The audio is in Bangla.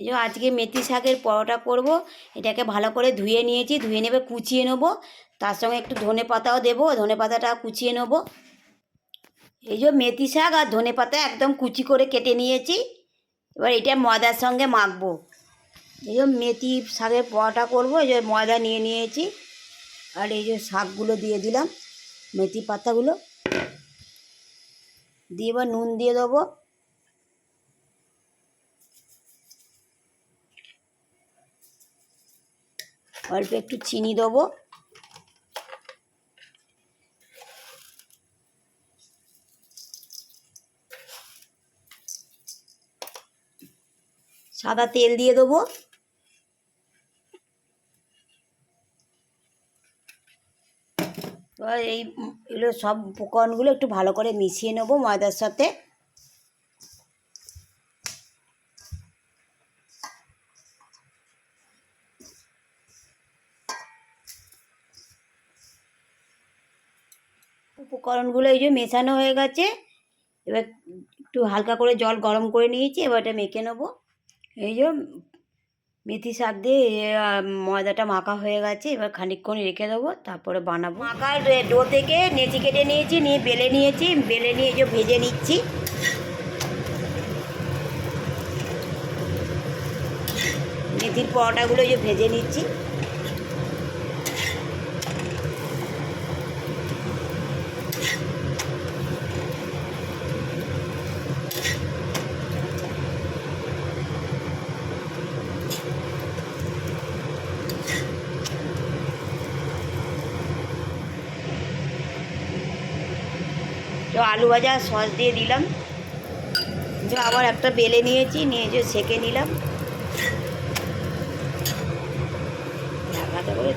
যে আজকে মেথি শাকের পরোটা করব। এটাকে ভালো করে ধুয়ে নিয়েছি, ধুয়ে নেবে কুচিয়ে নেব, তার সঙ্গে একটু ধনে পাতাও দেবো, ধনে পাতাটা কুচিয়ে নেব। এই যে মেথি শাক আর ধনে পাতা একদম কুচি করে কেটে নিয়েছি। এবার এটা ময়দার সঙ্গে মাখবো। এই যে মেথি শাকের পরোটা করবো, এই যে ময়দা নিয়ে নিয়েছি, আর এই যে শাকগুলো দিয়ে দিলাম, মেথি পাতাগুলো দিয়ে এবার নুন দিয়ে দেবো, অল্প একটু চিনি দেবো, সাদা তেল দিয়ে দেবো, এবার এগুলো সব উপকরণগুলো একটু ভালো করে মিশিয়ে নেবো ময়দার সাথে। উপকরণগুলো এই যে মেশানো হয়ে গেছে। এবার একটু হালকা করে জল গরম করে নিয়েছি, এবার এটা মেখে নেবো। এই যে মেথি শাক দিয়ে ময়দাটা মাখা হয়ে গেছে, এবার খানিকক্ষণ রেখে দেবো, তারপরে বানাবো। মাখার ডো থেকে নেচি কেটে নিয়েছি, নিয়ে বেলে নিয়েছি, বেলে নিয়ে যে ভেজে নিচ্ছি। মেথির পরোটাগুলো যে ভেজে নিচ্ছি। তো আলু ভাজা সস দিয়ে দিলাম, যে আবার একটা বেলে নিয়েছি, নিয়ে যে সেঁকে নিলাম, ঢাকাতে করে